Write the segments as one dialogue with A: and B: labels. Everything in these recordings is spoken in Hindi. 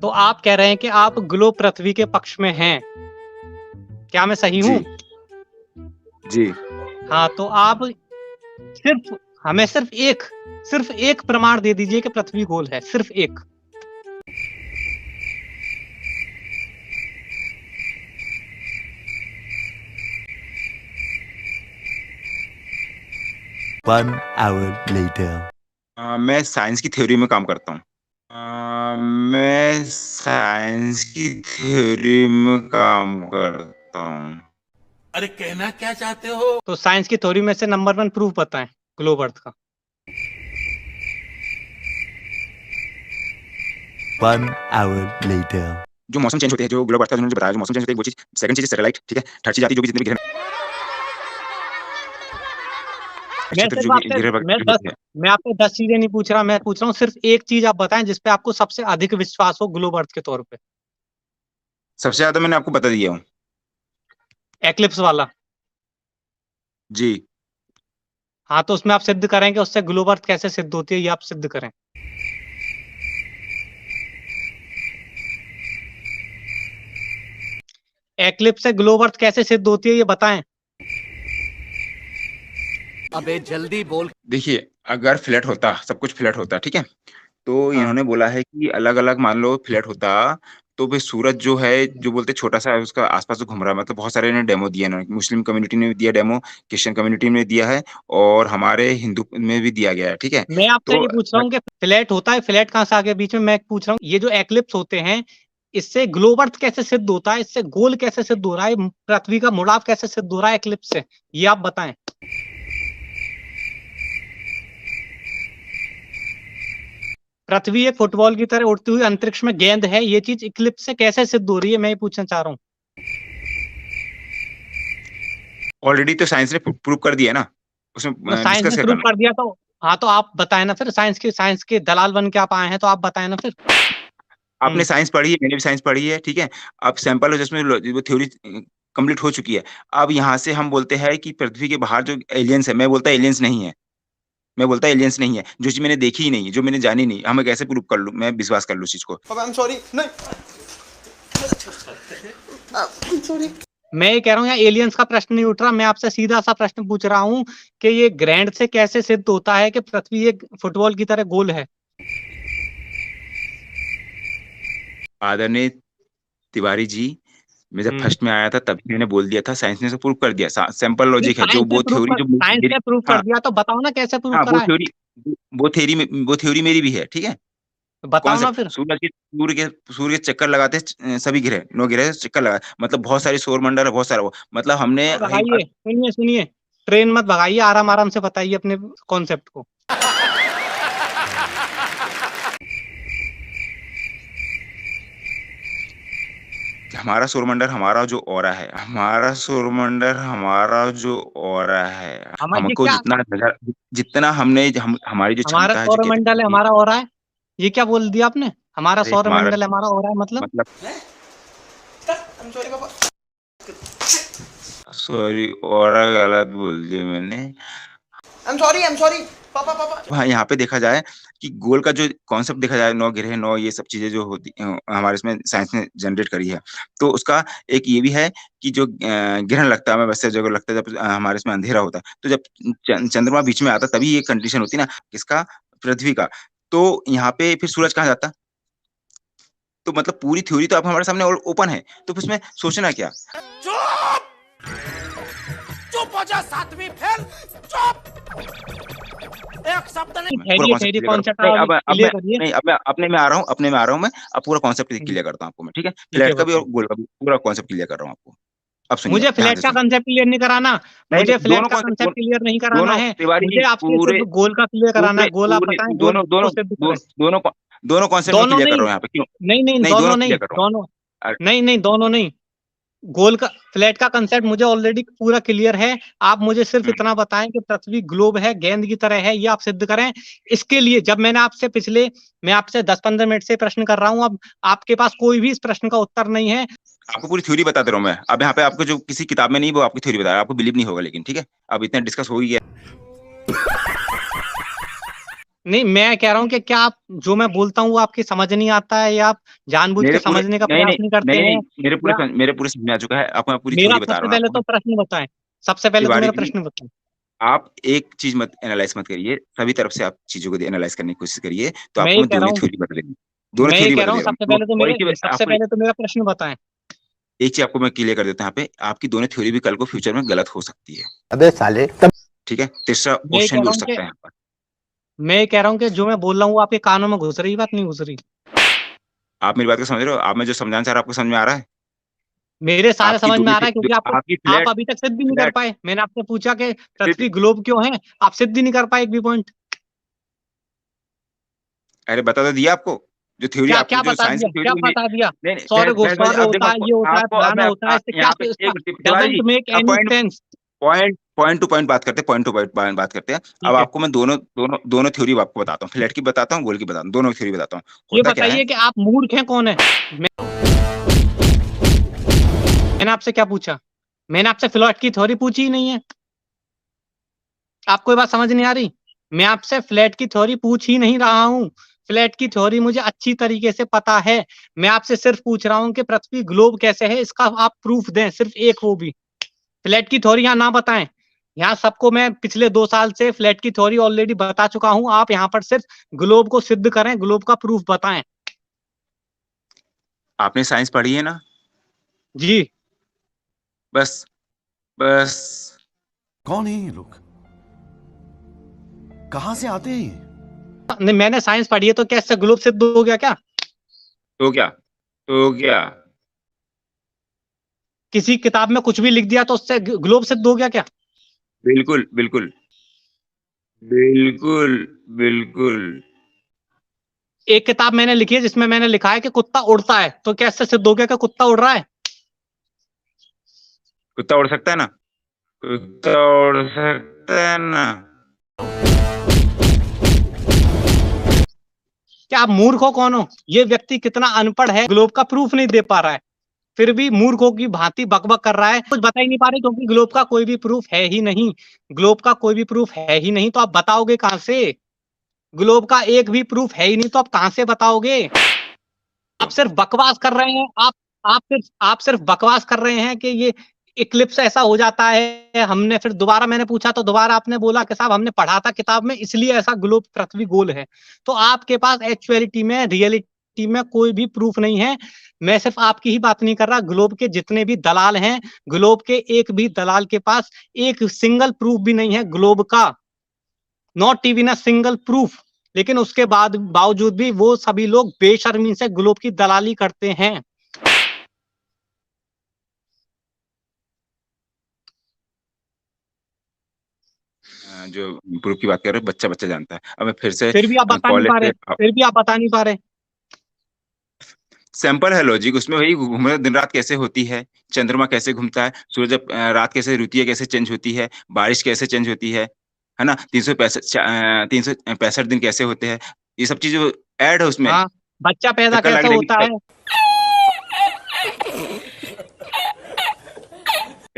A: तो आप कह रहे हैं कि आप ग्लोब पृथ्वी के पक्ष में हैं। क्या मैं सही
B: जी,
A: हूँ?
B: जी।
A: हाँ, तो आप सिर्फ़ हमें सिर्फ़ एक प्रमाण दे दीजिए कि पृथ्वी गोल है, सिर्फ़ एक।
C: One hour later.
B: मैं साइंस की थ्योरी में काम करता हूँ। मैं साइंस की थ्योरी में काम करता हूँ।
C: अरे कहना क्या चाहते हो?
A: तो साइंस की थ्योरी में से नंबर 1 प्रूफ बताएँ ग्लोब अर्थ का।
C: One hour later.
B: जो मौसम चेंज होते हैं, जो ग्लोब अर्थ का उन्होंने बताया, जो मौसम चेंज होते हैं, वो चीज़ सेकंड चीज़ है सैटेलाइट, ठीक है? थर्ड चीज़ आती है जो भी जितने भी ग्रह
A: मैं
B: नक्षत्र
A: सिर्फ़
B: जो भी
A: आपसे
B: ग्रह
A: मैं
B: जो
A: 10
B: होते हैं।
A: मैं आपसे 10 चीज़ें नहीं पूछ रहा, मैं पूछ रहा हूँ सिर्फ़ एक चीज़ आप बताएँ जिस पे आपको सबसे अधिक विश्वास हो ग्लोब अर्थ के तौर पे।
B: सबसे ज़्यादा मैंने आपको बता दिया हूँ।
A: एक्लिप्स वाला।
B: जी,
A: हाँ, तो उसमें आप सिद्ध करें कि उससे ग्लोब अर्थ कैसे सिद्ध होती है, ये आप सिद्ध करें। एक्लिप्स से ग्लोब अर्थ कैसे सिद्ध होती है, ये बताएँ।
C: अबे जल्दी बोल।
B: देखिए अगर फ्लैट होता, सब कुछ फ्लैट होता, ठीक है? तो
A: हाँ।
B: इन्होंने बोला है कि अलग-अलग मान लो फ्लैट होता, तो फिर सूरज जो है, जो बोलते हैं छोटा-सा है, उसका आस-पास जो घूम रहा है, मतलब बहुत सारे इन्होंने डेमो दिया इन्होंने। मुस्लिम कम्युनिटी ने भी दिया डेमो, क्रिश्चियन कम्युनिटी ने दिया है और हमारे हिंदू में भी दिया गया है, ठीक है?
A: मैं आपसे
B: तो
A: ये पूछ रहा हूँ कि फ्लैट होता है, फ्लैट कहाँ से आ गया बीच में? मैं पूछ रहा हूँ, ये जो एक्लिप्स होते हैं, इससे ग्लोब अर्थ कैसे सिद्ध होता है? इससे गोल कैसे सिद्ध हो रहा है? पृथ्वी का मुड़ाव कैसे सिद्ध हो रहा है एक्लिप्स से? ये आप बताएँ। पृथ्वी एक फुटबॉल की तरह उड़ती हुई अंतरिक्ष में गेंद है, ये चीज़ एक्लिप्स से कैसे सिद्ध हो रही है? मैं ये पूछना चाह रहा हूँ।
B: ऑलरेडी तो साइंस ने प्रूव कर दिया है ना,
A: तो
B: उसमें
A: साइंस
B: डिस्कस
A: ने
B: क्या
A: प्रूव
B: करना है?
A: कर दिया तो हाँ, तो आप बताएँ ना फिर साइंस के दलाल बन के आप आए हैं, तो आप बताएँ ना फिर।
B: आपने
A: हुँ।
B: साइंस पढ़ी है, मैंने भी साइंस पढ़ी है, ठीक है? अब सैंपल और जिसमें वो थ्योरी कंप्लीट हो चुकी है। अब यहाँ से हम बोलते हैं कि पृथ्वी के बाहर जो एलियंस है, मैं बोलता एलियंस नहीं है। मैं बोलता एलियंस नहीं है, जो चीज़ मैंने देखी ही नहीं है, जो मैंने जानी नहीं, मैं कैसे प्रूव कर लूँ, मैं विश्वास कर लूँ उस चीज़ को?
D: पापा आई एम सॉरी नहीं आई एम सॉरी
A: मैं ये कह रहा हूँ यहाँ एलियंस का प्रश्न नहीं उठ रहा, मैं आपसे सीधा-सा प्रश्न पूछ रहा हूँ कि ये ग्रैंड से कैसे सिद्ध होता है कि पृथ्वी एक फुटबॉल की तरह गोल है?
B: आदरणीय तिवारी जी, मैं जब
A: हुँ।
B: फर्स्ट में आया था तभी मैंने बोल दिया था, साइंस ने इसे प्रूव कर दिया। सिंपल
A: नहीं
B: लॉजिक है, जो वो थ्योरी जो
A: साइंस
B: मेरी
A: ने प्रूव कर
B: हाँ,
A: दिया तो बताओ ना कैसे प्रूव
B: हाँ,
A: करा है?
B: वो थ्योरी मेरी भी है, ठीक है?
A: तो बताओ ना
B: कॉन्सेप्ट
A: फिर।
B: सूर्य के चक्कर लगाते हैं सभी ग्रह, 9 ग्रह चक्कर लगा मतलब बहुत सारे सौरमंडल है, बहुत सारा वो मतलब हमने
A: मत भगाइए, सुनिए, ट्रेन मत भगाइए, आराम-आराम से बताइए अपने कॉन्सेप्ट को।
B: हमारा सौरमंडल हमारा जो ऑरा है,
A: हमारा ये
B: हमको
A: क्या
B: जितना हमने हम हमारी जो
A: हमारा
B: क्षमता है जो
A: सौरमंडल है,
B: कैपेसिटी
A: हमारा ऑरा है? ये क्या बोल दिया आपने? हमारा
B: अरे हमारा
A: सौरमंडल है, हमारा ऑरा है मतलब?
B: मतलब
D: आई एम सॉरी पापा
B: सॉरी ऑरा गलत बोल दिया मैंने।
D: आई एम सॉरी पापा पापा
B: हाँ, यहाँ पे देखा जाए कि गोल का जो कॉन्सेप्ट देखा जाए 9 ग्रह 9 ये सब चीज़ें जो होती हमारे इसमें साइंस ने जनरेट करी है। तो उसका एक ये भी है कि जो ग्रहण लगता है हमें वैसे जगह लगता है जब हमारे इसमें अंधेरा होता है। तो जब चंद्रमा बीच में आता है तभी ये कंडीशन होती है ना किसका? पृथ्वी का। तो यहाँ पे फिर सूरज कहाँ जाता? तो मतलब पूरी थ्योरी तो अब हमारे सामने ओपन है। तो फिर उसमें सोचना क्या?
C: चुप हो जा सातवीं फेल। चुप। एक शब्द नहीं।
B: पूरा कॉन्सेप्ट
A: ठहरिए
B: क्लियर करो।
A: कॉन्सेप्ट
B: नहीं
A: आप
B: अब
A: क्लियर
B: मैं
A: करिए।
B: नहीं अब मैं अपने में आ रहा हूँ मैं। अब पूरा कॉन्सेप्ट
A: हुँ,
B: क्लियर करता हूँ आपको मैं, ठीक है?
A: ठीक है
B: फ्लैट का भी और
A: बताइए।
B: गोल का भी पूरा कॉन्सेप्ट क्लियर कर रहा हूँ आपको। अब सुनिए
A: मुझे
B: ध्यान
A: फ्लैट
B: से
A: का
B: सुनिए।
A: कांसेप्ट क्लियर नहीं कराना,
B: नहीं,
A: मुझे
B: नहीं
A: फ्लैट
B: दोनों
A: का
B: कॉन्सेप्ट
A: कांसेप्ट क्लियर नहीं कराना
B: दोनों
A: है,
B: तिवारी जी
A: मुझे आपसे
B: पूरे
A: सिर्फ़ गोल का क्लियर कराना है,
B: पूरे
A: गोल आप
B: पूरे
A: बताएँ, गोल
B: दोनों
A: को
B: दोनों
A: सिद्ध
B: दो
A: करें।
B: दोनों दोनों कॉन्सेप्ट मैं
A: दोनों
B: क्लियर कर
A: नहीं,
B: रहा हूँ यहाँ पे क्यों?
A: नहीं,
B: नहीं दोनों
A: दोनों
B: क्लियर
A: नहीं,
B: कर रहा हूँ। अ,
A: नहीं, दोनों नहीं। गोल का फ्लैट का कांसेप्ट मुझे ऑलरेडी पूरा क्लियर है। आप मुझे सिर्फ़
B: हुँ,
A: इतना बताएँ कि पृथ्वी ग्लोब है, गेंद की तरह है, ये आप सिद्ध करें। इसके लिए जब मैंने आपसे मैं आपसे 10-15 मिनट से प्रश्न कर रहा हूँ, अब आपके पास कोई भी इस प्रश्न का उत्तर नहीं है।
B: आपको पूरी थ्योरी बता दे रहा हूँ मैं। अब यहाँ पे आपको जो किसी किताब में नहीं वो आपकी थ्योरी बता रहा है, आपको बिलीव नहीं होगा लेकिन ठीक है? अब इतना डिस्कस हो ही गया।
A: नहीं, मैं कह रहा हूँ कि क्या आप जो मैं बोलता हूँ वो आपकी समझ नहीं आता है, या आप जानबूझ के
B: मेरे पूरे
A: समझने का
B: नहीं,
A: प्रयास
B: नहीं,
A: नहीं करते
B: नहीं, नहीं,
A: हैं, या
B: मेरे पूरे समझ में आ चुका है। आपको मैं पूरी
A: मेरा
B: थ्योरी बता
A: सबसे
B: रहा हूँ
A: पहले
B: आपको
A: तो
B: मैं।
A: प्रश्न बताएं, सबसे पहले तो
B: तिवारी
A: मेरा
B: जी,
A: प्रश्न बताएं।
B: आप एक चीज मत एनालाइज मत करिए, सभी तरफ से आप चीजों को एनालाइज करने की कोशिश करिए, तो
A: मैं
B: आपको
A: ये
B: मैं
A: कह रहा
B: दोनों
A: हूँ
B: थ्योरी बता दे दोनों
A: मैं ये
B: थ्योरी
A: कह
B: बता
A: रहा
B: दे
A: हूँ
B: रहा हूँ। तो और एक चीज
A: सबसे
B: आपको
A: पहले तो मेरा प्रश्न बताएं।
B: एक चीज आपको मैं क्लियर कर देता हूँ यहाँ पे, आपकी दोनों थ्योरी भी कल को फ्यूचर में गलत हो सकती है।
E: अबे साले
B: ठीक है, तीसरा
A: मैं ये
B: क्वेश्चन
A: कह
B: भी
A: रहा
B: उठ
A: हूँ कि
B: सकता है यहाँ पर।
A: मैं ये कह रहा हूँ कि जो मैं बोल रहा हूँ वो आपके कानों में घुस रही बात नहीं घुस रही?
B: आप मेरी बात को समझ रहे हो? आप मैं जो समझाना चाह रहा हूँ आपको समझ में आ रहा है?
A: मेरे सारे
B: आपकी
A: समझ में
B: दोनों
A: आ रहा है, क्योंकि
B: आपकी
A: आप
B: फ्लैट
A: अभी तक सिद्ध ही नहीं कर
B: फ्लैट
A: पाए। मैंने आपसे पूछा कि
B: सिर्फ
A: पृथ्वी ग्लोब क्यों है, आप सिद्ध ही नहीं कर पाए एक भी पॉइंट।
B: अरे बता तो दिया आपको, जो थ्योरी
A: क्या
B: आपकी
A: क्या
B: जो
A: बता
B: साइंस
A: दिया,
B: की
A: क्या
B: थ्योरी में।
A: बता दिया?
B: नहीं, नहीं, बहस बाजी,
A: सौर
B: अब देखो
A: होता है, ये होता है,
B: आपको अब
A: फलाना
B: मैं
A: होता है, इससे क्या
B: यहाँ पे
A: इसका
B: एक तिवारी
A: डजंट
B: जी,
A: मेक
B: अब
A: any sense.
B: Point two point बात करते हैं, पॉइंट टू पॉइंट बात करते हैं। अब
A: ठीक है,
B: आपको मैं दोनों थ्योरी आपको बताता हूँ, फ्लैट की बताता हूँ, गोल की बताता हूँ, दोनों थ्योरी बताता हूँ।
A: ये
B: होता क्या है?
A: बताइए कि आप मूर्ख हैं कौन है? मैंने आपसे क्या पूछा? मैंने आपसे फ्लैट की थ्योरी पूछी ही नहीं है। आपको ये बात समझ नहीं आ रही? मैं आपसे फ्लैट की थ्योरी पूछ ही नहीं रहा हूँ। फ्लैट की थ्योरी मुझे अच्छी तरीके से पता है। मैं आपसे सिर्फ पूछ रहा हूँ कि पृथ्वी ग्लोब कैसे है, इसका आप प्रूफ दें, सिर्फ एक वो भी। फ्लैट की थ्योरी यहाँ ना बताएं। यहाँ सबको मैं पिछले 2 साल से फ्लैट की थ्योरी ऑलरेडी बता चुका हूँ। आप यहाँ पर सिर्फ ग्लोब को सिद्ध करें, ग्लोब का प्रूफ बताएं।
B: आपने साइंस पढ़ी है ना?
A: जी।
B: बस बस
C: कौन है ये लोग? कहां से आते हैं ये?
A: नहीं, मैंने साइंस पढ़ी है तो क्या इससे ग्लोब सिद्ध हो गया क्या?
B: तो क्या तो क्या
A: किसी किताब में कुछ भी लिख दिया तो उससे ग्लोब सिद्ध हो गया क्या?
B: बिल्कुल बिल्कुल बिल्कुल बिल्कुल।
A: एक किताब मैंने लिखी है जिसमें मैंने लिखा है कि कुत्ता उड़ता है, तो क्या इससे सिद्ध हो गया कि कुत्ता उड़ रहा है?
B: कुत्ता उड़ सकता है ना? कुत्ता उड़ सकता है ना?
A: क्या आप मूर्ख हो कौन हो? ये व्यक्ति कितना अनपढ़ है, ग्लोब का प्रूफ नहीं दे पा रहा है, फिर भी मूर्खों की भांति बकबक कर रहा है, कुछ बता ही नहीं पा रहे, क्योंकि ग्लोब का कोई भी प्रूफ है ही नहीं। ग्लोब का कोई भी प्रूफ है ही नहीं, तो आप बताओगे कहां से? ग्लोब का एक भी प्रूफ है ही नहीं, तो आप कहां से बताओगे? आप सिर्फ बकवास कर रहे हैं। आप सिर्फ बकवास कर रहे हैं कि ये इक्लिप्स ऐसा हो जाता है। हमने फिर दोबारा मैंने पूछा तो दोबारा आपने बोला कि साहब हमने पढ़ा था किताब में, इसलिए ऐसा ग्लोब पृथ्वी गोल है। तो आपके पास एक्चुअलिटी में, रियलिटी में कोई भी प्रूफ नहीं है। मैं सिर्फ आपकी ही बात नहीं कर रहा, ग्लोब के जितने भी दलाल हैं, ग्लोब के एक भी दलाल के पास एक सिंगल प्रूफ भी नहीं है ग्लोब का, not even a single proof. लेकिन उसके बाद बावजूद भी वो सभी लोग बेशर्मी से ग्लोब की दलाली करते हैं।
B: जो प्रूफ की बात कर रहे हो, बच्चा बच्चा जानता है। अब मैं फिर से
A: फिर भी आप बता नहीं
B: कॉलेज
A: पा
B: से
A: रहे, फिर भी आप बता नहीं पा रहे।
B: सैंपल है लॉजिक, उसमें वही घूमना, दिन रात कैसे होती है, चंद्रमा कैसे घूमता है, सूरज जब रात कैसे, ऋतुएं कैसे चेंज होती है, बारिश कैसे चेंज होती है ना, 365 दिन कैसे होते हैं, ये सब चीजें ऐड है उसमें।
A: हाँ, बच्चा पैदा
B: चक्कर लग
A: कैसे
B: जाएगी
A: होता है,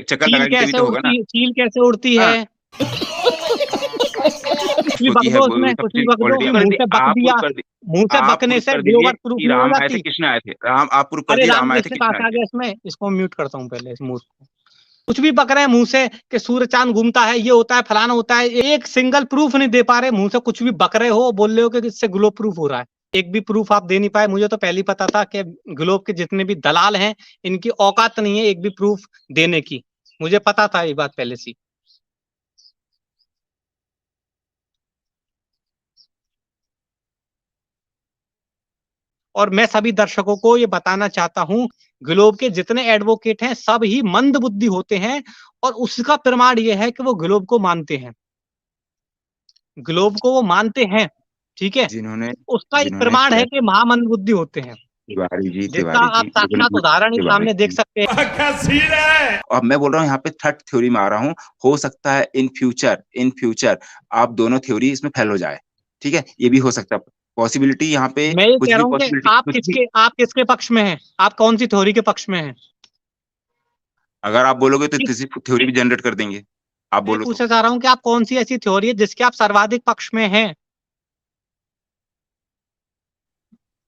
B: चक्कर लगाएगी तभी तो होगा ना।
A: चील कैसे उड़ती
B: हाँ,
A: है? कुछ भी बक
B: होती है
A: दो
B: वो
A: उसमें,
B: सब
A: कुछ भी
B: चीज
A: बक दो,
B: ऑलरेडी कर
A: मुंह
B: दी,
A: से बक
B: आप
A: दिया।
B: प्रूव कर दी,
A: मुंह से
B: आप
A: बकने
B: प्रूव
A: से
B: कर दीजिए
A: ग्लोबल प्रूफ
B: कि
A: नहीं हो
B: राम आए थे,
A: जाती।
B: कृष्ण आए थे, राम आप प्रूव कर
A: अरे
B: दिए,
A: राम
B: राम आए थे,
A: किसके
B: कृष्ण
A: पास
B: आए
A: आ
B: थे।
A: गया इसमें? इसको म्यूट करता हूँ पहले, इस मूर्ख को। कुछ भी बक रहे हैं मुंह से कि सूर्य चांद घूमता है, ये होता है, फलाना होता है, एक सिंगल प्रूफ नहीं दे पा रहे। मुंह से कुछ भी बक रहे हो, बोल रहे हो कि इससे ग्लोब प्रूफ हो रहा है। एक भी प्रूफ आप दे नहीं पाए। मुझे तो पहले ही पता था कि ग्लोब के जितने भी दलाल हैं, इनकी औकात नहीं है एक भी प्रूफ देने की। मुझे पता था ये बात पहले से। और मैं सभी दर्शकों को ये बताना चाहता हूं, ग्लोब के जितने एडवोकेट हैं सब ही मंद बुद्धि होते हैं, और उसका प्रमाण ये है कि वो ग्लोब को मानते हैं। ग्लोब को वो मानते हैं, ठीक है।
B: जिन्होंने
A: उसका एक
B: जिन्होंने
A: प्रमाण है
B: फ्लैट
A: कि महामंद बुद्धि होते हैं, जिसका आप साक्षात उदाहरण ही
B: तिवारी
A: सामने देख
B: जी,
A: सकते हैं।
C: क्या सीन है?
B: अब मैं बोल रहा हूँ यहाँ पे थर्ड थ्योरी में आ रहा हूँ। हो सकता है इन फ्यूचर आप दोनों थ्योरी इसमें फेल हो जाए, ठीक है, ये भी हो सकता है पॉसिबिलिटी। यहाँ पे
A: मैं ये
B: कुछ
A: कह
B: भी
A: रहा हूँ कि
B: पॉसिबिलिटी, कुछ भी।
A: आप किसके पक्ष में हैं? आप कौन सी थ्योरी के पक्ष में हैं?
B: अगर आप बोलोगे तो
A: किस
B: किसी थ्योरी भी जनरेट कर देंगे, आप
A: मैं
B: बोलो तो।
A: पूछना चाह रहा हूँ कि आप कौन सी ऐसी थ्योरी है जिसके आप सर्वाधिक पक्ष में हैं?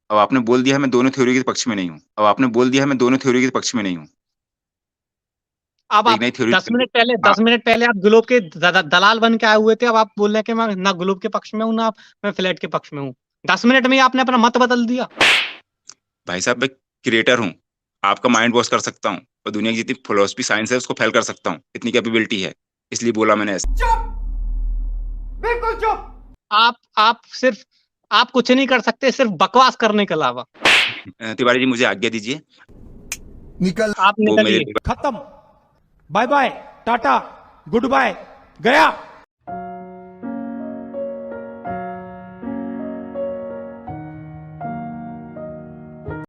B: अब आपने बोल दिया है मैं दोनों थ्योरी के पक्ष में नहीं हूँ। अब आपने बोल दिया है मैं दोनों थ्योरी के पक्ष में नहीं हूँ।
A: अब
B: एक
A: आप
B: नई थ्योरी
A: 10 मिनट पहले
B: हाँ।
A: 10 मिनट पहले आप ग्लोब के दलाल बन के आए हुए थे, अब आप बोल रहे हैं कि मैं ना ग्लोब के पक्ष में हूँ, ना मैं फ्लैट के पक्ष में हूँ। 10 मिनट में ही आपने अपना मत बदल दिया।
B: भाई साहब मैं क्रिएटर हूँ, आपका माइंड वॉश कर सकता हूँ और दुनिया की जितनी फिलॉसफी साइंस है उसको फेल कर सकता हूँ, इतनी कैपेबिलिटी है, इसलिए बोला मैंने ऐसा।
C: चुप, बिल्कुल चुप।
A: आप सिर्फ आप कुछ नहीं कर सकते सिर्फ बकवास करने के अलावा।
B: तिवारी जी मुझे आज्ञा दीजिए,
A: आप
B: वो मेरे
A: निकलिए।
C: खत्म, bye bye, tata, goodbye, गया।